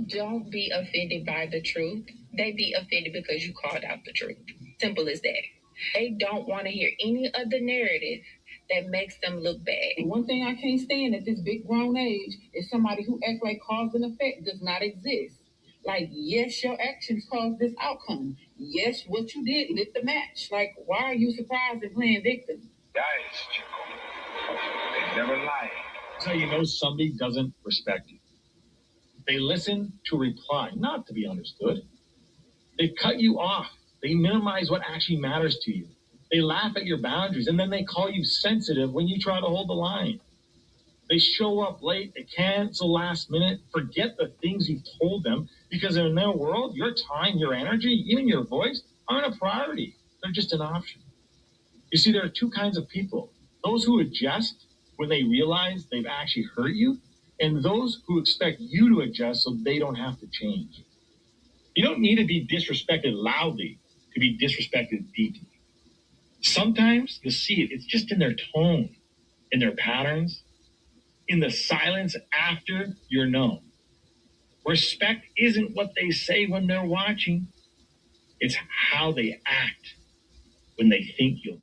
don't be offended by the truth. They be offended because you called out the truth. Simple as that. They don't want to hear any of the narrative that makes them look bad. And one thing I can't stand at this big grown age is somebody who acts like cause and effect does not exist. Like, yes, your actions caused this outcome. Yes, what you did lit the match. Like, why are you surprised and playing victim? Guys, Chico, they never lie. That's how you know somebody doesn't respect you. They listen to reply, not to be understood. They cut you off. They minimize what actually matters to you. They laugh at your boundaries, and then they call you sensitive when you try to hold the line. They show up late, they cancel last minute, forget the things you've told them, because in their world, your time, your energy, even your voice aren't a priority. They're just an option. You see, there are two kinds of people. Those who adjust when they realize they've actually hurt you, and those who expect you to adjust so they don't have to change. You don't need to be disrespected loudly to be disrespected deeply. Sometimes you'll see it. It's just in their tone, in their patterns, in the silence after you're known. Respect isn't what they say when they're watching. It's how they act when they think you'll.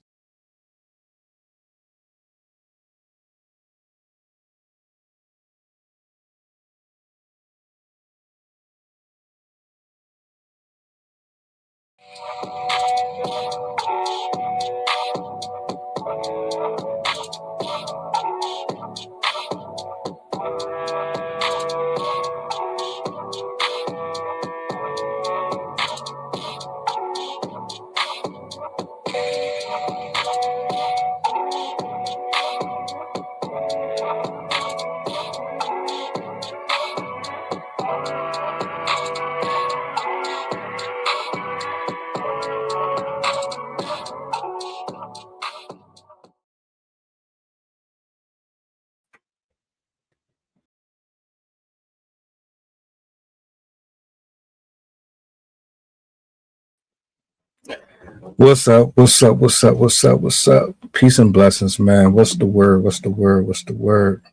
What's up? What's up? What's up? What's up? What's up? Peace and blessings, man. What's the word? What's the word? What's the word?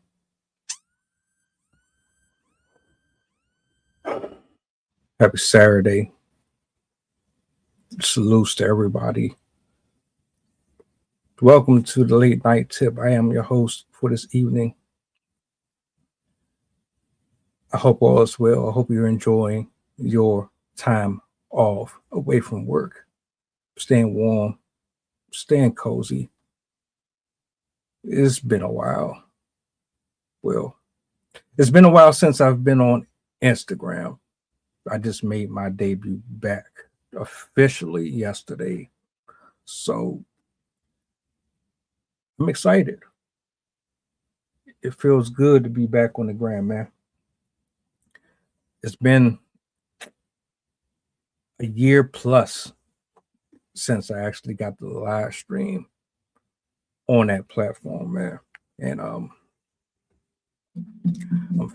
Happy Saturday. Salutes to everybody. Welcome to the late night tip. I am your host for this evening. I hope all is well. I hope you're enjoying your time off away from work. Staying warm, staying cozy. It's been a while. Well, it's been a while since I've been on Instagram. I just made my debut back officially yesterday. So I'm excited. It feels good to be back on the gram, man. It's been a year plus since I actually got the live stream on that platform, man. And I'm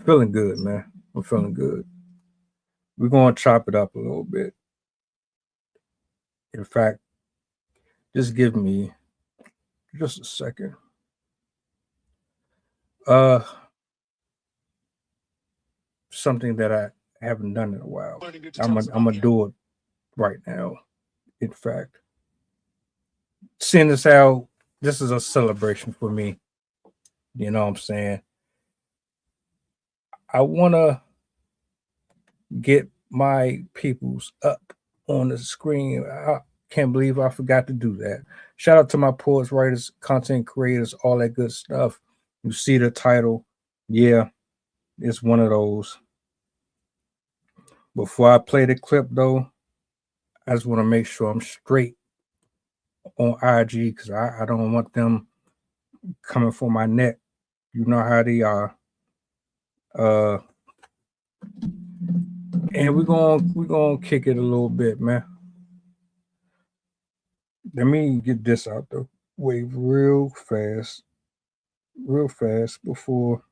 feeling good, man. I'm feeling good. We're going to chop it up a little bit. In fact, just give me just a second. Something that I haven't done in a while. I'm gonna do it right now. In fact, seeing as how this is a celebration for me, you know what I'm saying? I want to get my peoples up on the screen. I can't believe I forgot to do that. Shout out to my poets, writers, content creators, all that good stuff. You see the title. Yeah, it's one of those. Before I play the clip, though, I just want to make sure I'm straight on IG because I don't want them coming for my neck. You know how they are. And we're gonna kick it a little bit, man. Let me get this out the way real fast before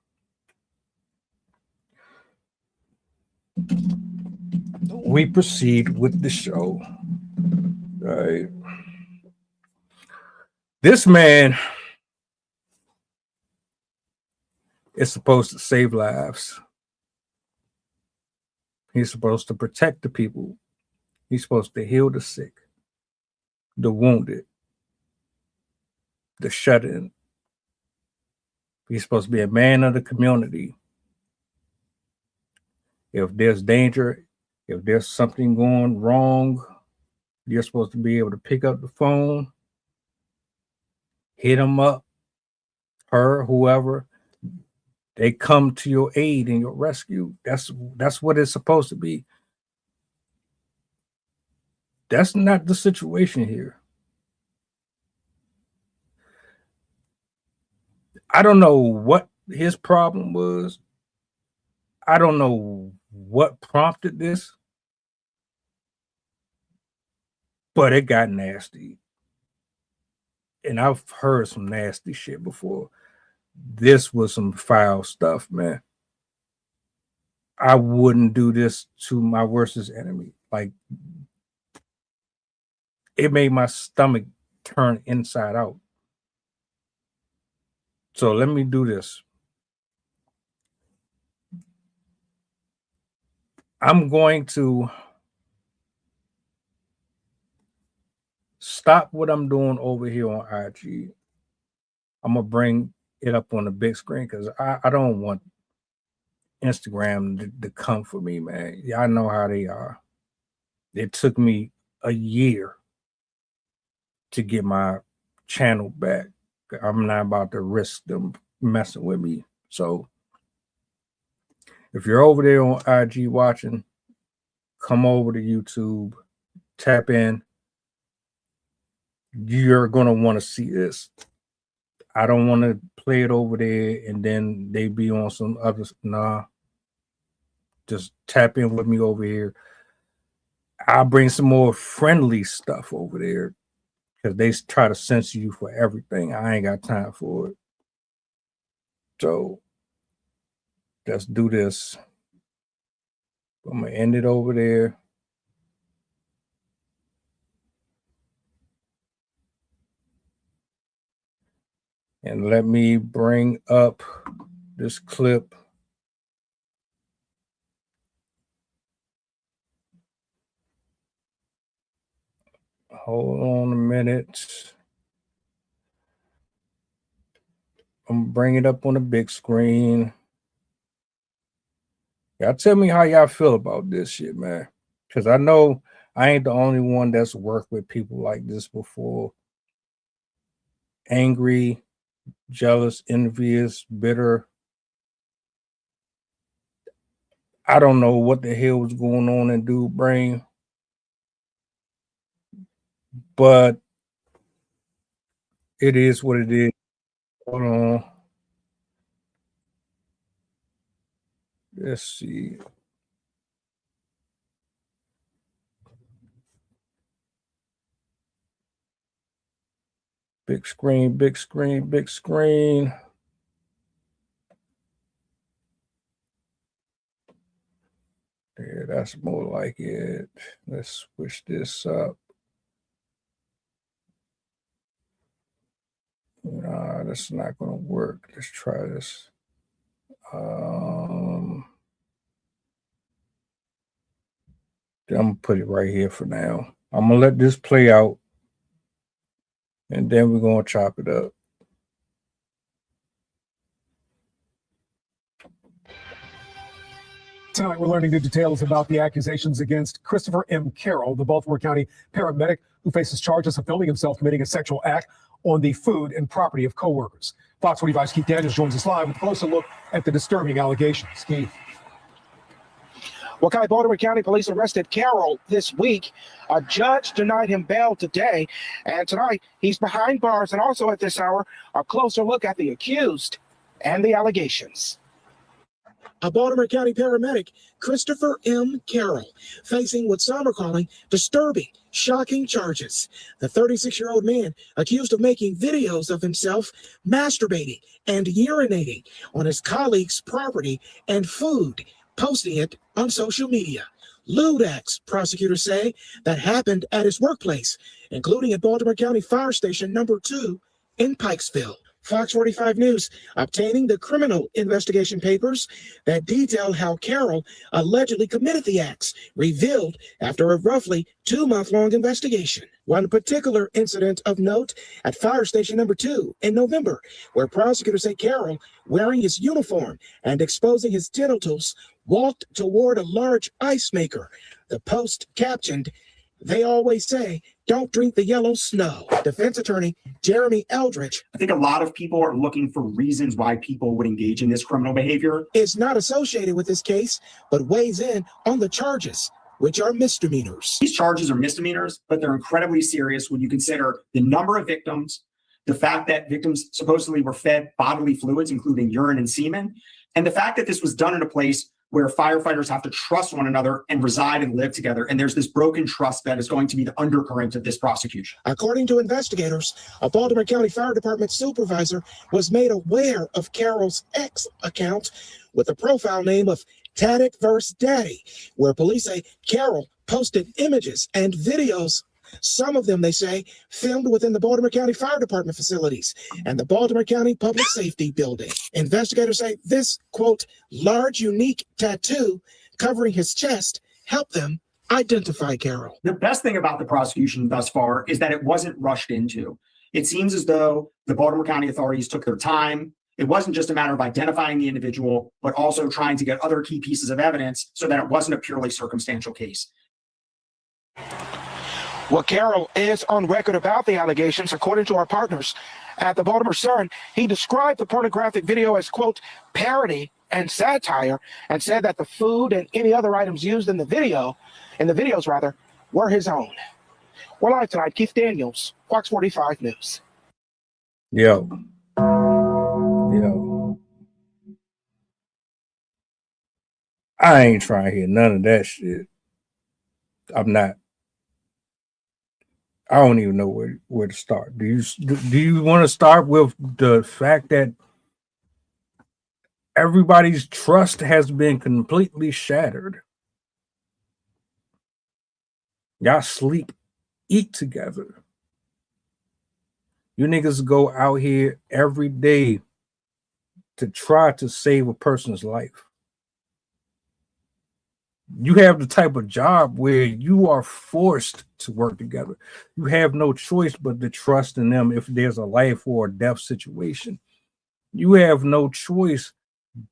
we proceed with the show. All right. This man is supposed to save lives. He's supposed to protect the people. He's supposed to heal the sick, the wounded, the shut-in. He's supposed to be a man of the community. If there's danger, if there's something going wrong, you're supposed to be able to pick up the phone, hit them up, her, whoever. They come to your aid and your rescue. That's what it's supposed to be. That's not the situation here. I don't know what his problem was. I don't know what prompted this, but it got nasty. And I've heard some nasty shit before. This was some foul stuff, man. I wouldn't do this to my worstest enemy. Like, it made my stomach turn inside out. So let me do this. I'm going to stop what I'm doing over here on IG. I'm going to bring it up on the big screen because I don't want Instagram to come for me, man. Y'all know how they are. It took me a year to get my channel back. I'm not about to risk them messing with me. So if you're over there on IG watching, come over to YouTube, tap in. You're going to want to see this. I don't want to play it over there and then they be on some other. Nah. Just tap in with me over here. I'll bring some more friendly stuff over there because they try to censor you for everything. I ain't got time for it. So let's do this. I'm going to end it over there. And let me bring up this clip. Hold on a minute. I'm going to bring it up on the big screen. Y'all tell me how y'all feel about this shit, man. Because I know I ain't the only one that's worked with people like this before. Angry, jealous, envious, bitter. I don't know what the hell was going on in dude's brain. But it is what it is. Hold on. Let's see. Big screen, big screen, big screen. Yeah, that's more like it. Let's switch this up. Nah, that's not going to work. Let's try this. I'm going to put it right here for now. I'm going to let this play out. And then we're going to chop it up. Tonight, we're learning new details about the accusations against Chrstopher M. Caroll, the Baltimore County paramedic who faces charges of filming himself committing a sexual act on the food and property of coworkers. Fox 45's Keith Daniels joins us live with a closer look at the disturbing allegations. Keith. Well, Baltimore County Police arrested Caroll this week. A judge denied him bail today, and tonight he's behind bars. And also at this hour, a closer look at the accused and the allegations. A Baltimore County paramedic, Chrstopher M. Caroll, facing what some are calling disturbing, shocking charges. The 36-year-old man accused of making videos of himself masturbating and urinating on his colleagues' property and food, posting it on social media. Lewd acts, prosecutors say, that happened at his workplace, including at Baltimore County Fire Station number 2 in Pikesville. Fox 45 News obtaining the criminal investigation papers that detail how Caroll allegedly committed the acts, revealed after a roughly 2-month-long investigation. One particular incident of note at Fire Station Number 2 in November, where prosecutors say Caroll, wearing his uniform and exposing his genitals, walked toward a large ice maker. The post captioned, "They always say, don't drink the yellow snow." Defense attorney Jeremy Eldridge, I think a lot of people are looking for reasons why people would engage in this criminal behavior. Is not associated with this case, but weighs in on the charges, which are misdemeanors. These charges are misdemeanors, but they're incredibly serious when you consider the number of victims, the fact that victims supposedly were fed bodily fluids, including urine and semen, and the fact that this was done in a place where firefighters have to trust one another and reside and live together. And there's this broken trust that is going to be the undercurrent of this prosecution. According to investigators, a Baltimore County Fire Department supervisor was made aware of Caroll's X account with the profile name of Taddick vs. Daddy, where police say Caroll posted images and videos, some of them, they say, filmed within the Baltimore County Fire Department facilities and the Baltimore County Public Safety Building. Investigators say this, quote, large, unique tattoo covering his chest helped them identify Caroll. The best thing about the prosecution thus far is that it wasn't rushed into. It seems as though the Baltimore County authorities took their time. It wasn't just a matter of identifying the individual, but also trying to get other key pieces of evidence so that it wasn't a purely circumstantial case. Well, Caroll is on record about the allegations. According to our partners at the Baltimore Sun, he described the pornographic video as, quote, parody and satire, and said that the food and any other items used in the videos rather, were his own. We're live tonight. Keith Daniels, Fox 45 News. Yo. I ain't trying to hear none of that shit. I'm not. I don't even know where to start. Do you want to start with the fact that everybody's trust has been completely shattered? Y'all sleep, eat together. You niggas go out here every day to try to save a person's life. You have the type of job where you are forced to work together. You have no choice but to trust in them if there's a life or a death situation. You have no choice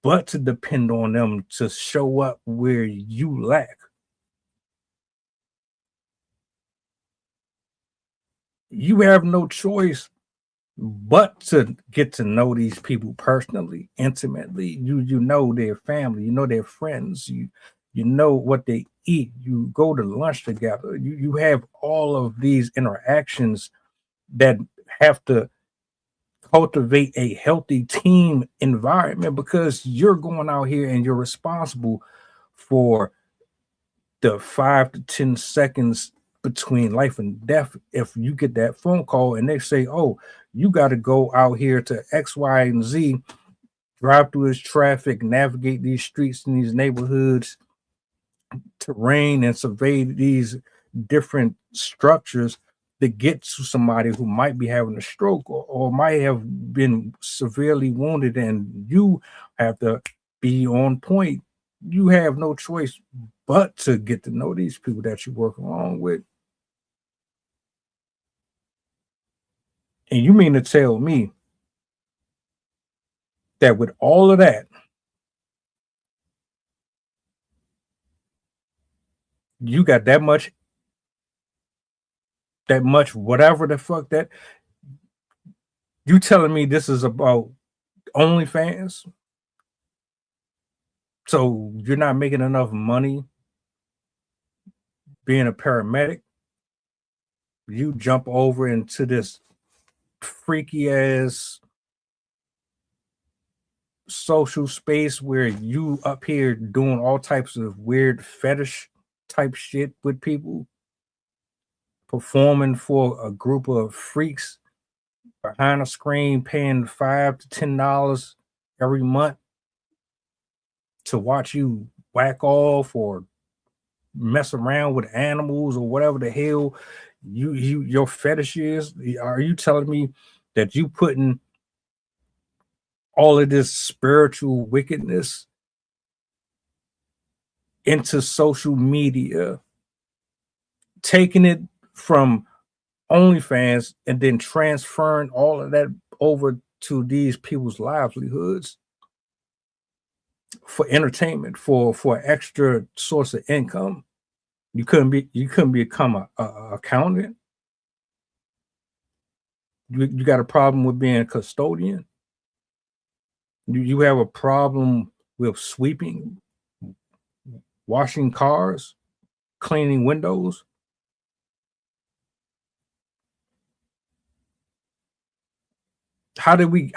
but to depend on them to show up where you lack. You have no choice but to get to know these people personally, intimately. You know their family, you know their friends, you know what they eat, you go to lunch together, you have all of these interactions that have to cultivate a healthy team environment, because you're going out here and you're responsible for the 5 to 10 seconds between life and death. If you get that phone call and they say, oh, you got to go out here to X, Y, and Z, drive through this traffic, navigate these streets in these neighborhoods, terrain, and survey these different structures to get to somebody who might be having a stroke or might have been severely wounded, and you have to be on point. You have no choice but to get to know these people that you work along with. And you mean to tell me that with all of that, you got that much whatever the fuck that you telling me this is about OnlyFans? So you're not making enough money being a paramedic? You jump over into this freaky ass social space where you up here doing all types of weird fetish type shit with people, performing for a group of freaks behind a screen, paying $5 to $10 every month to watch you whack off or mess around with animals or whatever the hell your fetish is. Are you telling me that you putting all of this spiritual wickedness into social media, taking it from OnlyFans and then transferring all of that over to these people's livelihoods for entertainment, for extra source of income. You couldn't become a accountant. You got a problem with being a custodian. You have a problem with sweeping, washing cars, cleaning windows. How did we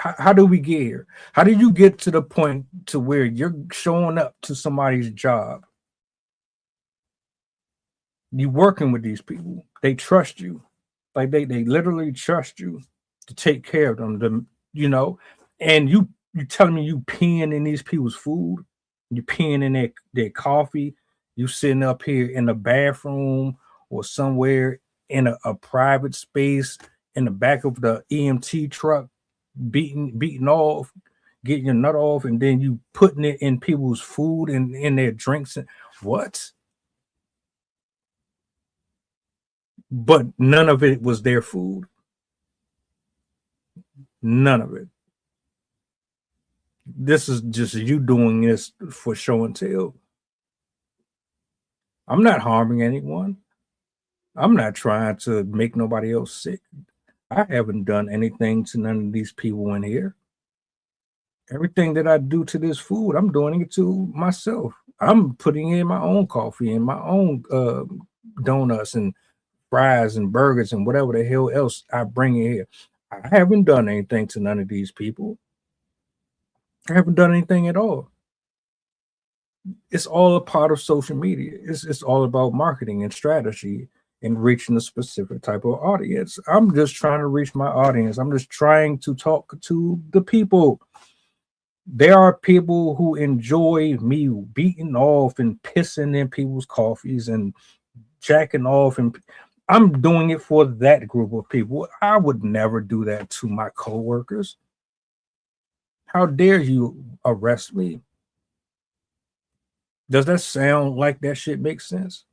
get here? How did you get to the point to where you're showing up to somebody's job? You working with these people. They trust you. Like they literally trust you to take care of them, and you telling me you peeing in these people's food, you peeing in their coffee, you sitting up here in the bathroom or somewhere in a private space in the back of the EMT truck, beating off, getting your nut off, and then you putting it in people's food and in their drinks. And what? But none of it was their food. None of it. This is just you doing this for show and tell. I'm not harming anyone. I'm not trying to make nobody else sick. I haven't done anything to none of these people in here. Everything that I do to this food, I'm doing it to myself. I'm putting in my own coffee and my own donuts and fries and burgers and whatever the hell else I bring in here. I haven't done anything to none of these people. I haven't done anything at all. It's all a part of social media. It's all about marketing and strategy and reaching a specific type of audience. I'm just trying to reach my audience. I'm just trying to talk to the people. There are people who enjoy me beating off and pissing in people's coffees and jacking off, and I'm doing it for that group of people. I would never do that to my coworkers. How dare you arrest me? Does that sound like that shit makes sense?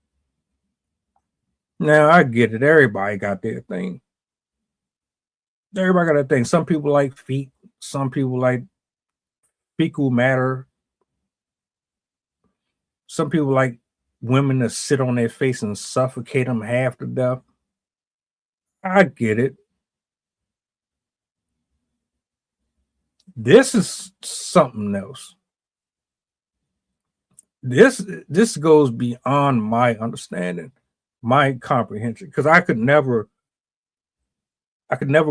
Now, I get it. Everybody got their thing. Everybody got their thing. Some people like feet. Some people like fecal matter. Some people like women to sit on their face and suffocate them half to death. I get it. This is something else. This goes beyond my understanding, my comprehension, because I could never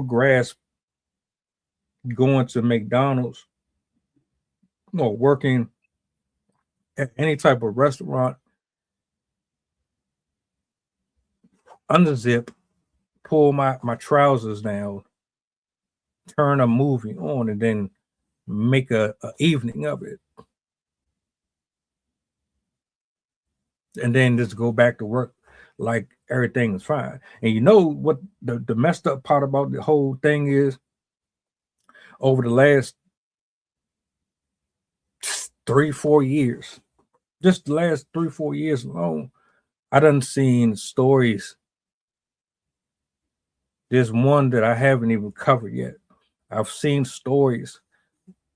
grasp going to McDonald's or working at any type of restaurant, unzip, pull my trousers down, turn a movie on, and then make a evening of it, and then just go back to work like everything is fine. And you know what the messed up part about the whole thing is? Over the last 3-4 years, just the last 3-4 years alone, I done seen stories. There's one that I haven't even covered yet. I've seen stories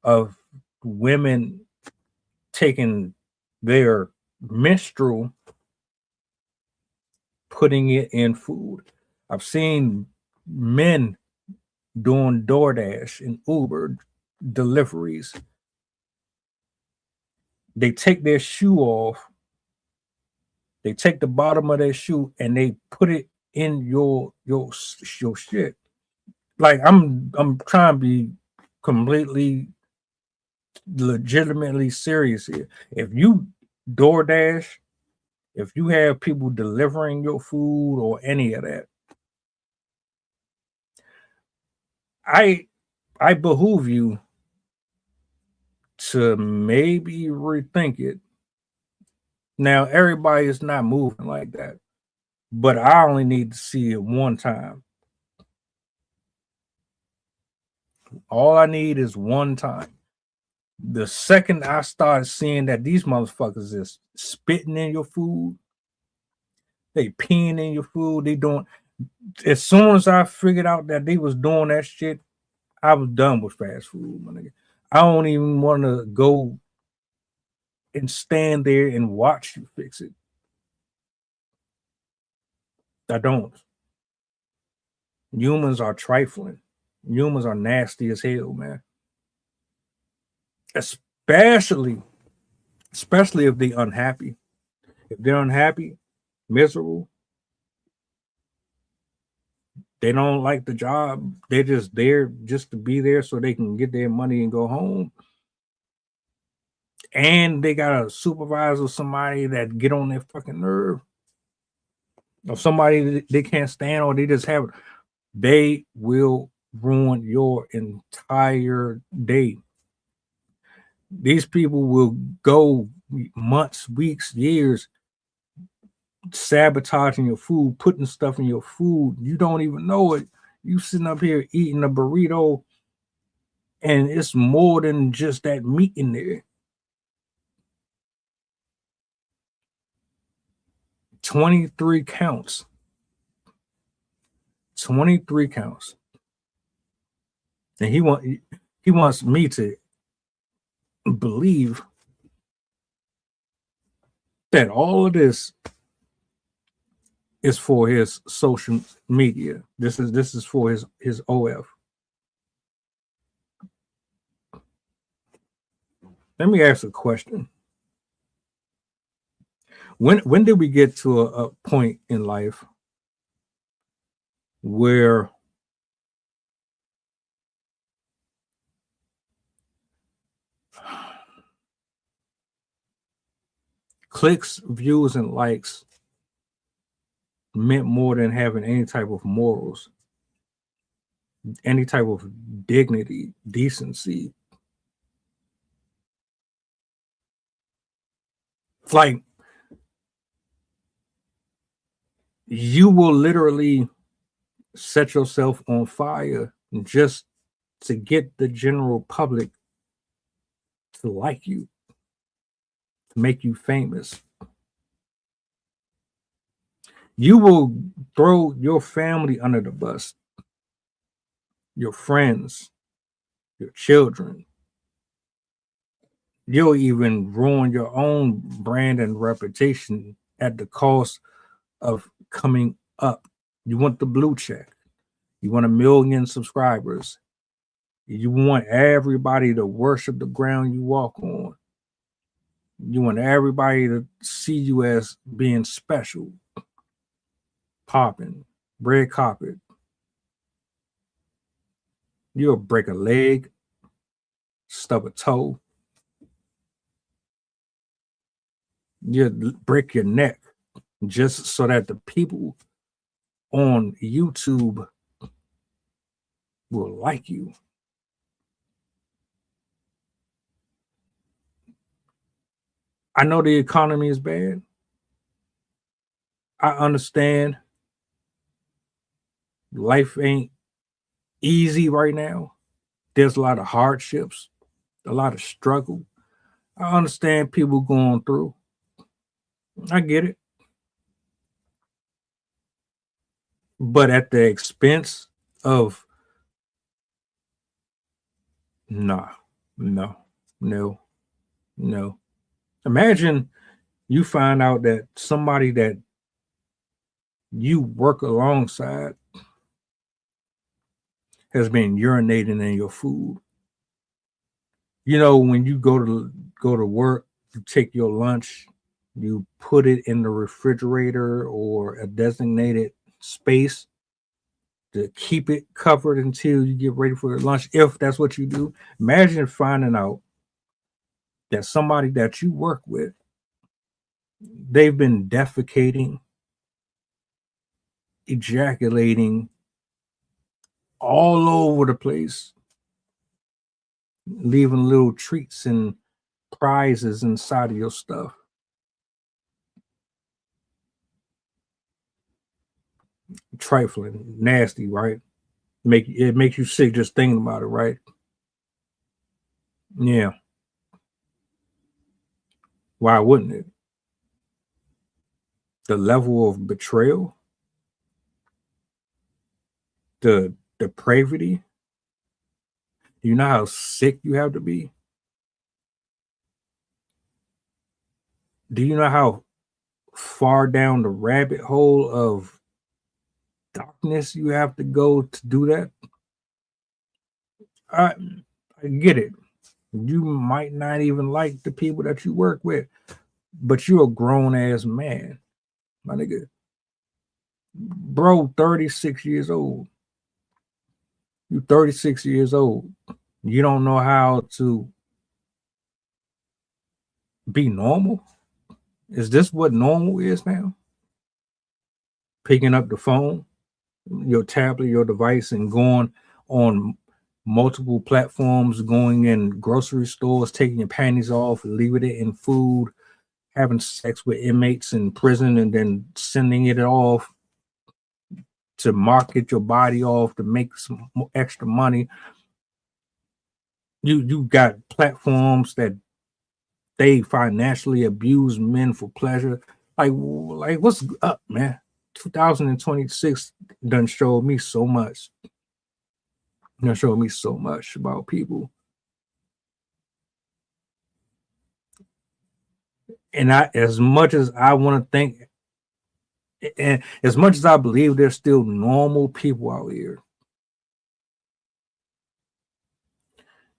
of women taking their menstrual, putting it in food. I've seen men doing DoorDash and Uber deliveries. They take their shoe off. They take the bottom of their shoe and they put it in your shit. Like I'm trying to be completely legitimately serious here. If you DoorDash, if you have people delivering your food or any of that, I behoove you to maybe rethink it. Now, everybody is not moving like that, but I only need to see it one time. All I need is one time. The second I started seeing that these motherfuckers is spitting in your food, they peeing in your food, they doing. As soon as I figured out that they was doing that shit, I was done with fast food, my nigga. I don't even want to go and stand there and watch you fix it. I don't. Humans are trifling. Humans are nasty as hell, man. Especially if they're unhappy. If they're unhappy, miserable, they don't like the job, they're just there just to be there so they can get their money and go home. And they got a supervisor, somebody that get on their fucking nerve, or somebody that they can't stand, or they just have, they will ruin your entire day. These people will go months, weeks, years sabotaging your food, putting stuff in your food. You don't even know it. You sitting up here eating a burrito, and it's more than just that meat in there. 23 counts. 23 counts. And he wants me to believe that all of this is for his social media. This is for his OF. Let me ask a question. When did we get to a point in life where clicks, views, and likes meant more than having any type of morals, any type of dignity, decency? Like, you will literally set yourself on fire just to get the general public to like you, to make you famous. You will throw your family under the bus, your friends, your children. You'll even ruin your own brand and reputation at the cost of coming up. You want the blue check. You want 1 million subscribers. You want everybody to worship the ground you walk on. You want everybody to see you as being special, popping, red carpet. You'll break a leg, stub a toe. You'll break your neck just so that the people on YouTube will like you. I know the economy is bad. I understand life ain't easy right now. There's a lot of hardships, a lot of struggle. I understand people going through. I get it. But at the expense of no. Imagine you find out that somebody that you work alongside has been urinating in your food. You know, when you go to work, you take your lunch, you put it in the refrigerator or a designated space to keep it covered until you get ready for your lunch, if that's what you do. Imagine finding out that somebody that you work with, they've been defecating, ejaculating all over the place, leaving little treats and prizes inside of your stuff. Trifling, nasty, right? It makes you sick just thinking about it, right? Yeah. Why wouldn't it? The level of betrayal, the depravity. Do you know how sick you have to be? Do you know how far down the rabbit hole of darkness you have to go to do that? I get it. You might not even like the people that you work with, but you're a grown ass man, my nigga. Bro, 36 years old. You 36 years old. You don't know how to be normal? Is this what normal is now? Picking up the phone, your tablet, your device, and going on multiple platforms, going in grocery stores, taking your panties off, leaving it in food, having sex with inmates in prison, and then sending it off to market your body off to make some extra money. You got platforms that they financially abuse men for pleasure. Like what's up, man? 2026 done showed me so much. Done showed me so much about people. And as much as I want to think, and as much as I believe there's still normal people out here,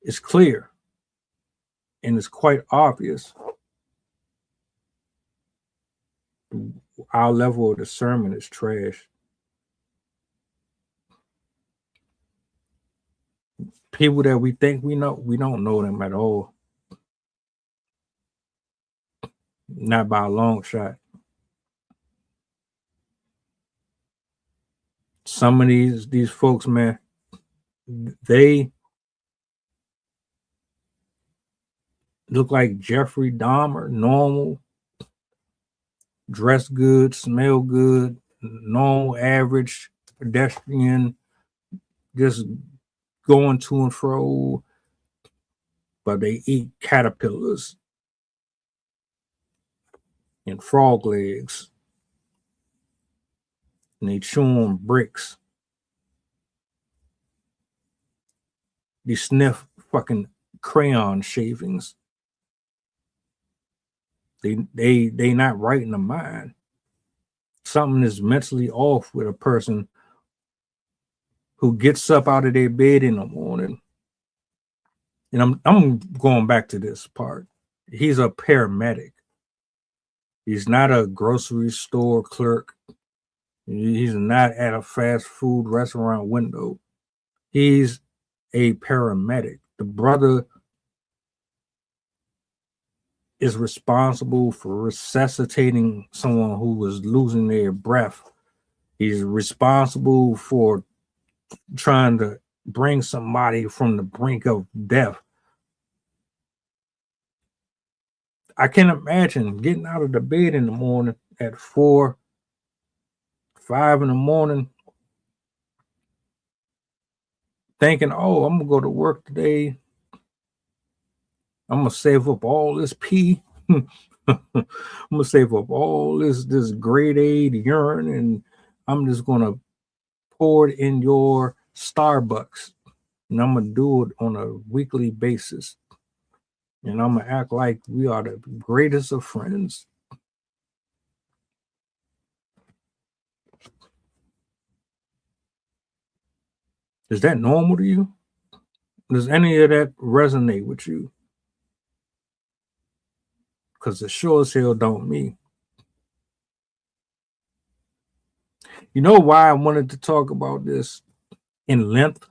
it's clear and it's quite obvious our level of discernment is trash. People that we think we know, we don't know them at all. Not by a long shot. Some of these folks, man, they look like Jeffrey Dahmer, normal, dress good, smell good, normal, average, pedestrian, just going to and fro, but they eat caterpillars and frog legs, and they chew on bricks. They sniff fucking crayon shavings. They not right in the mind. Something is mentally off with a person who gets up out of their bed in the morning. And I'm going back to this part. He's a paramedic. He's not a grocery store clerk. He's not at a fast food restaurant window. He's a paramedic. The brother is responsible for resuscitating someone who was losing their breath. He's responsible for trying to bring somebody from the brink of death. I can imagine getting out of the bed in the morning at 4, 5 in the morning, thinking, oh, I'm gonna go to work today. I'm gonna save up all this pee. I'm gonna save up all this grade A urine, and I'm just gonna pour it in your Starbucks, and I'm gonna do it on a weekly basis, and I'm gonna act like we are the greatest of friends. Is that normal to you? Does any of that resonate with you? Because it sure as hell don't me. You know why I wanted to talk about this in length?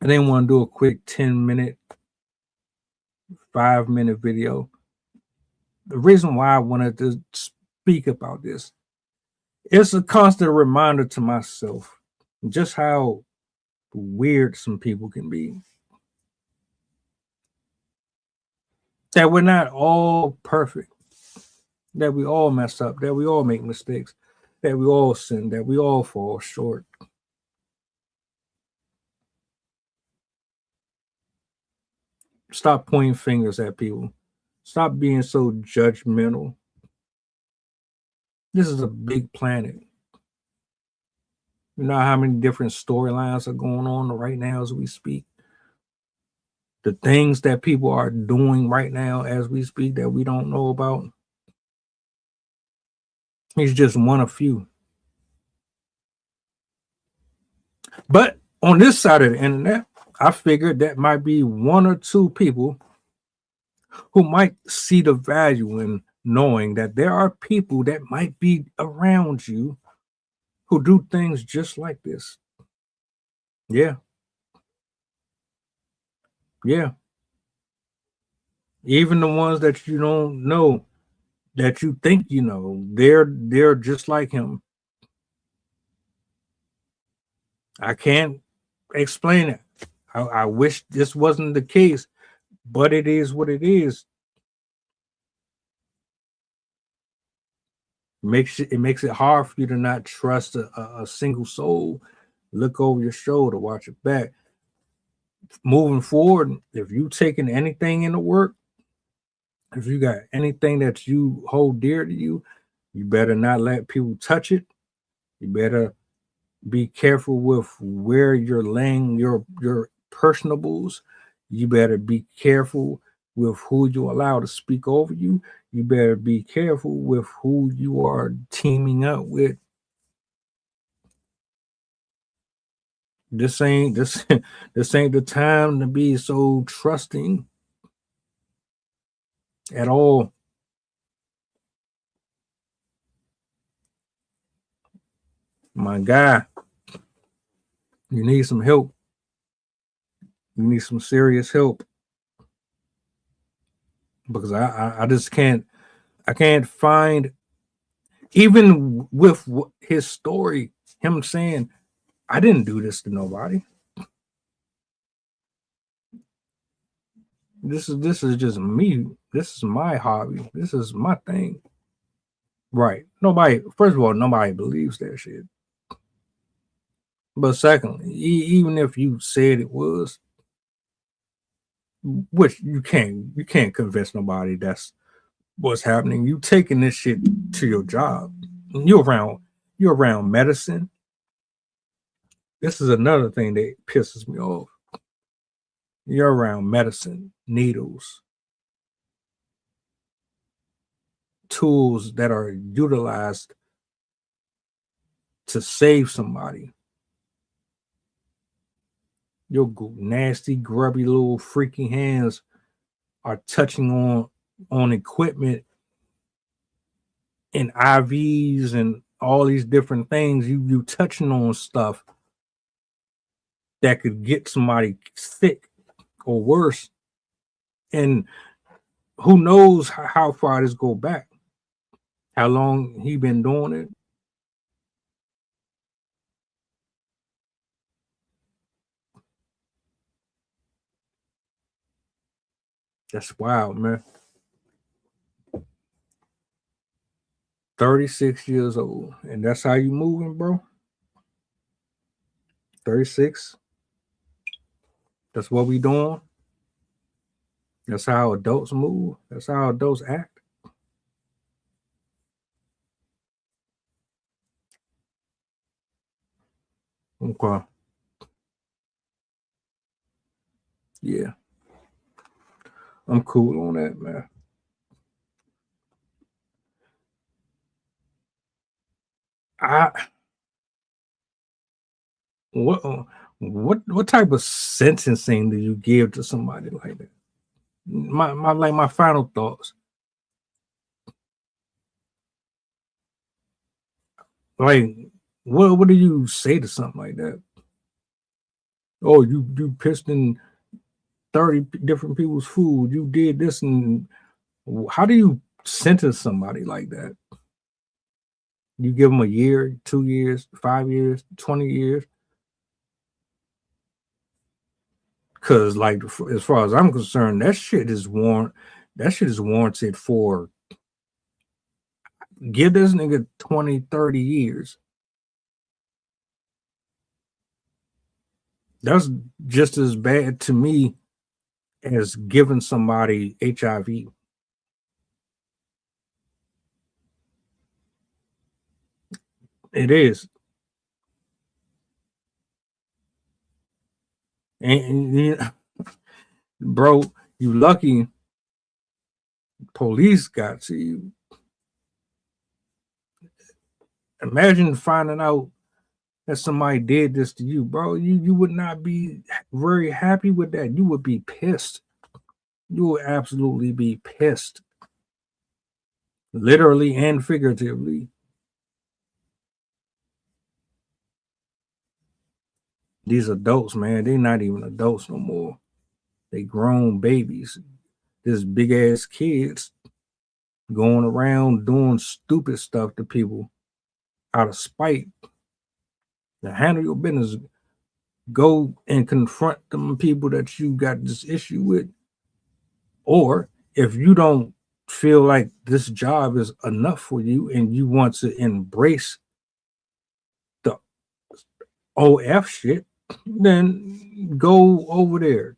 I didn't want to do a quick 10-minute, 5-minute video. The reason why I wanted to speak about this, it's a constant reminder to myself just how weird some people can be. That we're not all perfect, that we all mess up, that we all make mistakes, that we all sin, that we all fall short. Stop pointing fingers at people. Stop being so judgmental. This is a big planet. You know how many different storylines are going on right now as we speak? The things that people are doing right now as we speak that we don't know about. He's just one of few. But on this side of the internet, I figured that might be one or two people who might see the value in knowing that there are people that might be around you who do things just like this. Yeah. Yeah. Even the ones that you don't know, that you think you know, they're just like him. I can't explain it. I wish this wasn't the case, but it is what it is. It makes it hard for you to not trust a single soul. Look over your shoulder, watch it back. Moving forward, if you taking anything into work, if you got anything that you hold dear to you, you better not let people touch it. You better be careful with where you're laying your personables. You better be careful with who you allow to speak over you. You better be careful with who you are teaming up with. This ain't the time to be so trusting at all. My guy, you need some help. You need some serious help. Because I just can't find, even with his story, him saying, I didn't do this to nobody. This is just me. This is my hobby. This is my thing. Right. First of all, nobody believes that shit. But secondly, even if you said it was, which you can't convince nobody that's what's happening. You taking this shit to your job. You're around medicine. This is another thing that pisses me off. You're around medicine, needles, tools that are utilized to save somebody. Your nasty, grubby little freaky hands are touching on equipment and IVs and all these different things. You touching on stuff that could get somebody sick or worse. And who knows how far this go back, how long he been doing it. That's wild, man. 36 years old, and that's how you moving, bro. 36. That's what we doing. That's how adults move. That's how adults act. Okay. Yeah. I'm cool on that, man. What type of sentencing do you give to somebody like that? My final thoughts. Like, what do you say to something like that? Oh, you pissed in 30 different people's food. You did this, and how do you sentence somebody like that? You give them a year, 2 years, 5 years, 20 years? Because, like, as far as I'm concerned, that shit is warranted for, give this nigga 20, 30 years. That's just as bad to me as giving somebody HIV. It is. And you know, bro, you lucky police got to you. Imagine finding out that somebody did this to you, bro. You would not be very happy with that. You would be pissed. You would absolutely be pissed. Literally and figuratively. These adults, man, they're not even adults no more. They grown babies. This big ass kids going around doing stupid stuff to people out of spite. Now handle your business. Go and confront them people that you got this issue with. Or if you don't feel like this job is enough for you and you want to embrace the OF shit, then go over there.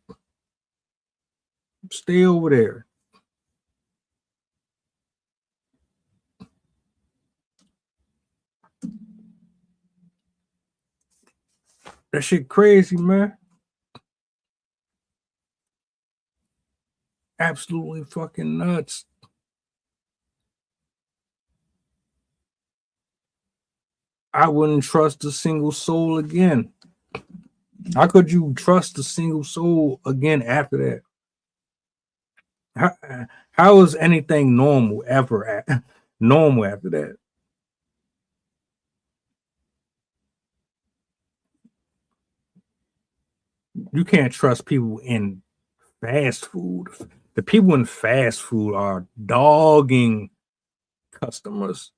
Stay over there. That shit crazy, man. Absolutely fucking nuts. I wouldn't trust a single soul again. How could you trust a single soul again after that? How is anything normal ever normal after that? You can't trust people in fast food. The people in fast food are dogging customers.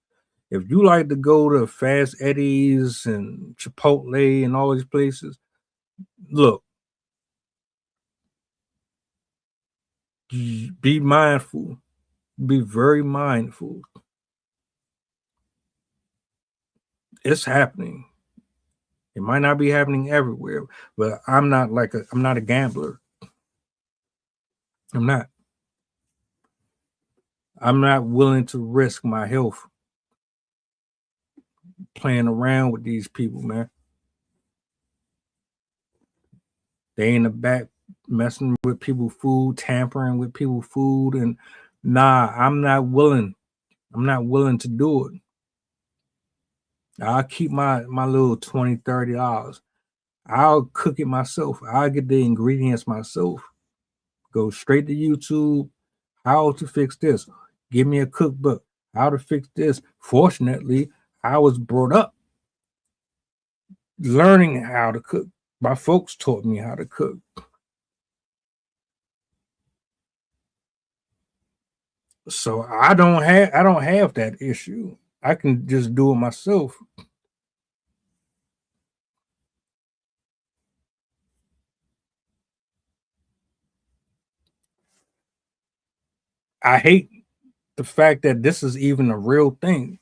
If you like to go to Fast Eddie's and Chipotle and all these places, look, be mindful. Be very mindful. It's happening. It might not be happening everywhere, but I'm not a gambler. I'm not willing to risk my health playing around with these people, man. They in the back messing with people's food, tampering with people's food, and nah, I'm not willing. I'm not willing to do it. I'll keep my little $20, $30. I'll cook it myself. I'll get the ingredients myself. Go straight to YouTube. How to fix this? Give me a cookbook. How to fix this? Fortunately, I was brought up learning how to cook. My folks taught me how to cook. So I don't have that issue. I can just do it myself. I hate the fact that this is even a real thing.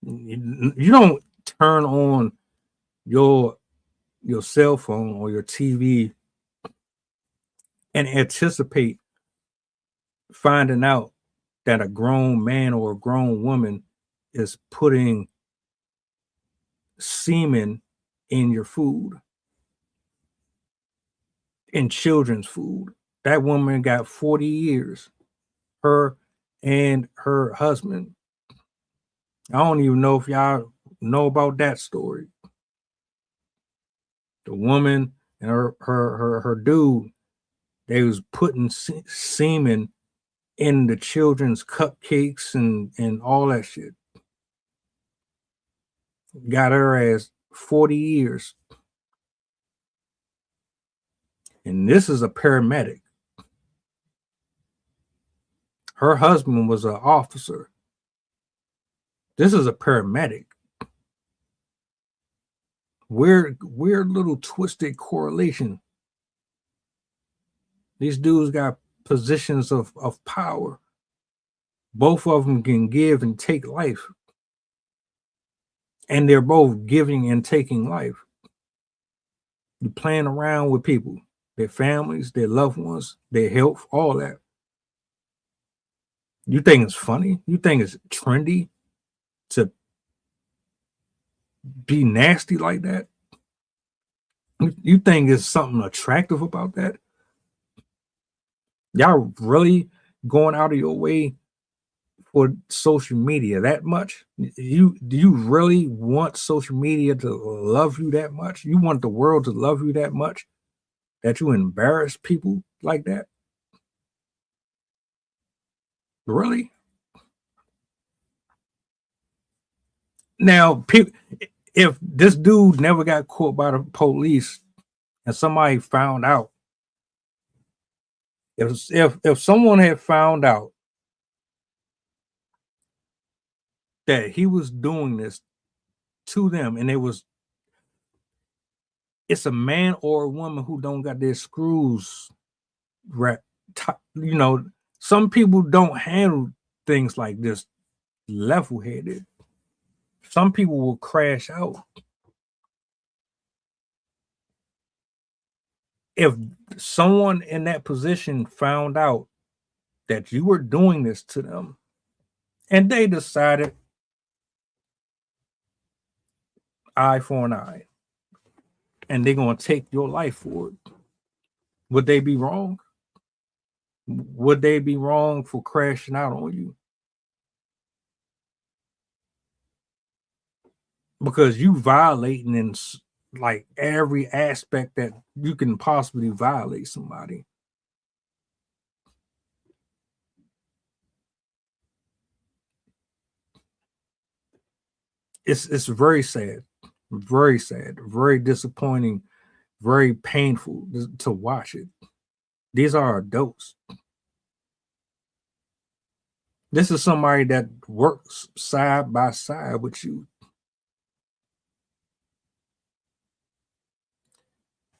You don't turn on your cell phone or your TV and anticipate finding out that a grown man or a grown woman is putting semen in your food, in children's food. That woman got 40 years, her and her husband. I don't even know if y'all know about that story. The woman and her dude, they was putting semen in the children's cupcakes and all that shit. Got her ass 40 years. And this is a paramedic. Her husband was an officer. This is a paramedic. Weird little twisted correlation. These dudes got positions of power. Both of them can give and take life. And they're both giving and taking life. You're playing around with people, their families, their loved ones, their health, all that. You think it's funny? You think it's trendy to be nasty like that? You think it's something attractive about that? Y'all really going out of your way for social media that much? Do you really want social media to love you that much? You want the world to love you that much that you embarrass people like that? Really? Now, if this dude never got caught by the police and somebody found out, if someone had found out that he was doing this to them, and it's a man or a woman who don't got their screws right, some people don't handle things like this level-headed. Some people will crash out. If someone in that position found out that you were doing this to them and they decided eye for an eye and they're going to take your life for it, would they be wrong? Would they be wrong for crashing out on you? Because you violating in like every aspect that you can possibly violate somebody. It's very sad, very disappointing, very painful to watch it. These are adults. This is somebody that works side by side with you.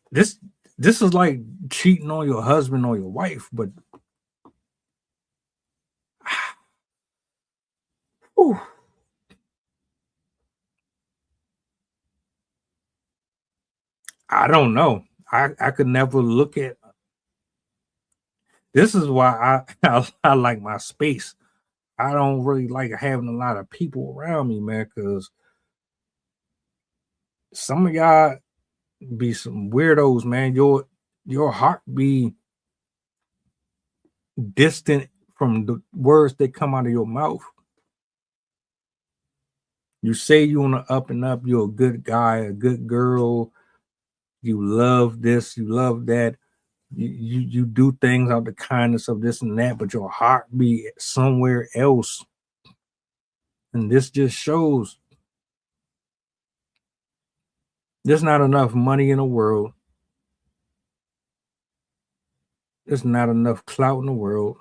This is like cheating on your husband or your wife, but I don't know. I could never look at. This is why I like my space. I don't really like having a lot of people around me, man, because some of y'all be some weirdos, man. Your heart be distant from the words that come out of your mouth. You say you on the up and up, you're a good guy, a good girl, you love this, you love that, you do things out of the kindness of this and that, but your heart be somewhere else. And this just shows there's not enough money in the world. There's not enough clout in the world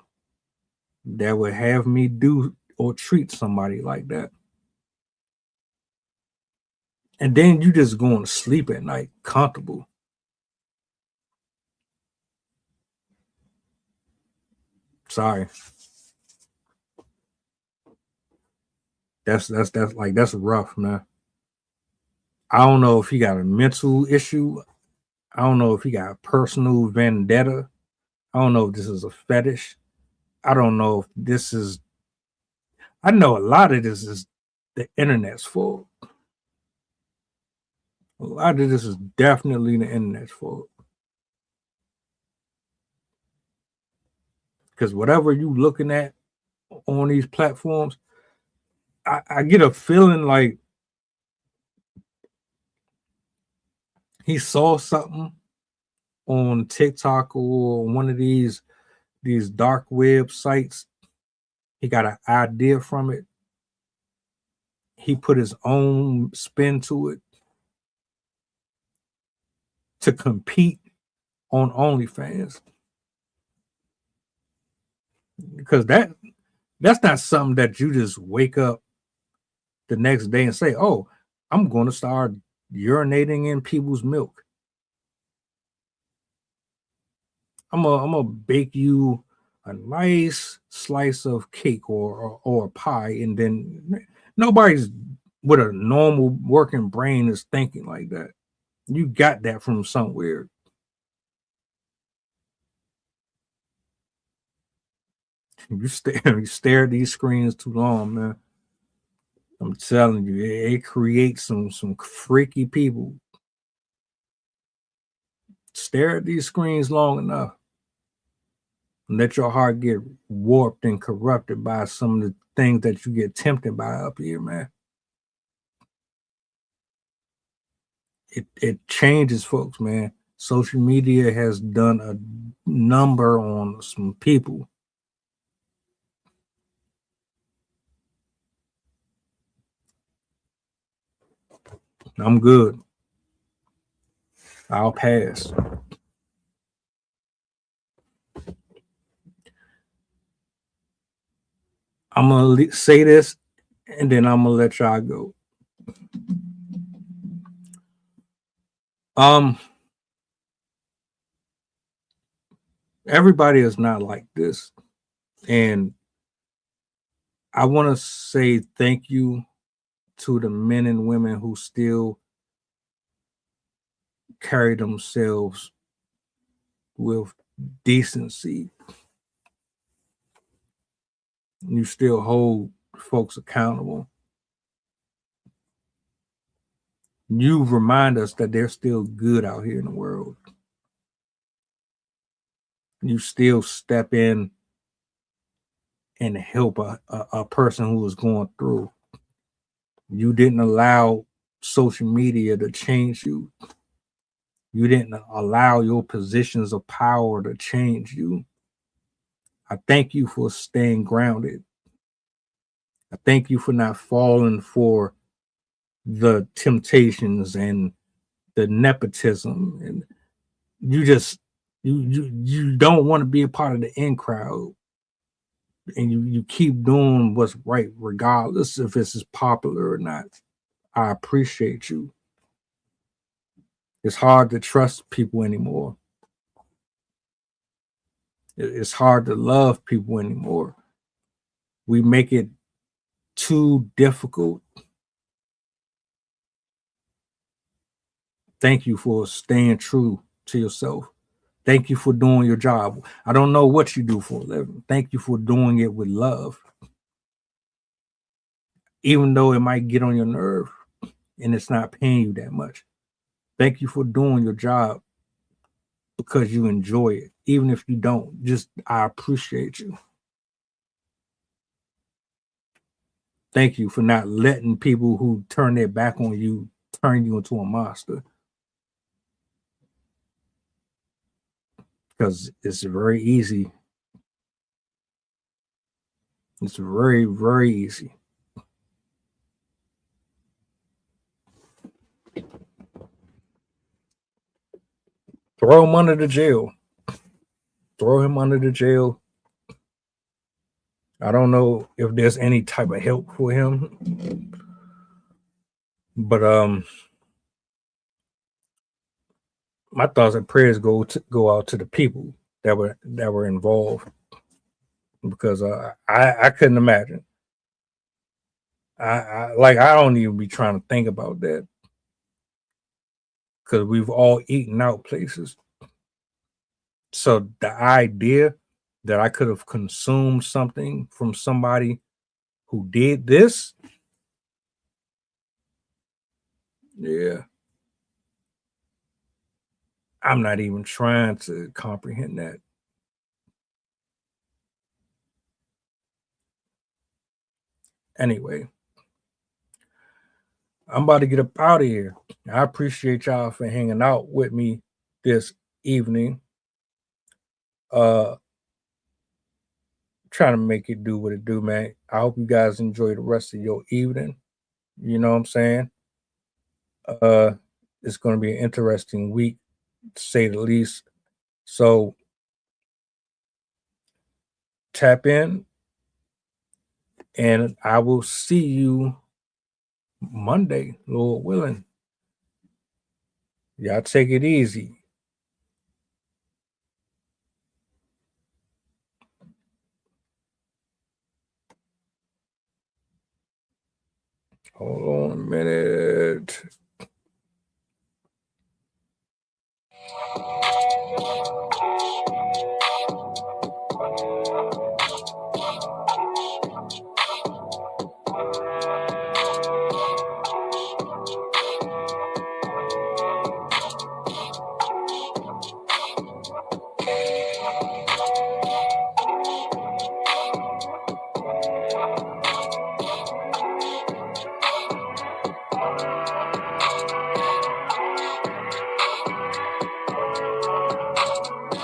that would have me do or treat somebody like that. And then you just going to sleep at night comfortable. Sorry. That's rough, man. I don't know if he got a mental issue. I don't know if he got a personal vendetta. I don't know if this is a fetish. I don't know if this is. I know a lot of this is the internet's fault. A lot of this is definitely the internet's fault. Because whatever you looking at on these platforms, I get a feeling like he saw something on TikTok or one of these dark web sites. He got an idea from it. He put his own spin to it to compete on OnlyFans. Because that's not something that you just wake up the next day and say, oh, I'm going to start urinating in people's milk. I'm gonna bake you a nice slice of cake or pie, and then nobody's with a normal working brain is thinking like that. You got that from somewhere. You stare at these screens too long, man. I'm telling you, it creates some freaky people. Stare at these screens long enough and let your heart get warped and corrupted by some of the things that you get tempted by up here, man. It changes folks, man. Social media has done a number on some people. I'm good. I'll pass. I'm gonna say this, and then I'm gonna let y'all go. Everybody is not like this, and I want to say thank you to the men and women who still carry themselves with decency. You still hold folks accountable. You remind us that there's still good out here in the world. You still step in and help a person who is going through. You didn't allow social media to change you. You didn't allow your positions of power to change you. I thank you for staying grounded. I thank you for not falling for the temptations and the nepotism. And you don't want to be a part of the in crowd. And you keep doing what's right, regardless if it's popular or not. I appreciate you. It's hard to trust people anymore. It's hard to love people anymore. We make it too difficult. Thank you for staying true to yourself. Thank you for doing your job. I don't know what you do for a living. Thank you for doing it with love. Even though it might get on your nerve and it's not paying you that much. Thank you for doing your job because you enjoy it. Even if you don't, I appreciate you. Thank you for not letting people who turn their back on you turn you into a monster. Because it's very easy. It's very, very easy. Throw him under the jail. Throw him under the jail. I don't know if there's any type of help for him. But my thoughts and prayers go out to the people that were involved, because I couldn't imagine. I don't even be trying to think about that, because we've all eaten out places. So the idea that I could have consumed something from somebody who did this, yeah, I'm not even trying to comprehend that. Anyway, I'm about to get up out of here. I appreciate y'all for hanging out with me this evening. Trying to make it do what it do, man. I hope you guys enjoy the rest of your evening. You know what I'm saying? It's going to be an interesting week, to say the least. So tap in, and I will see you Monday, Lord willing. Y'all take it easy. Hold on a minute.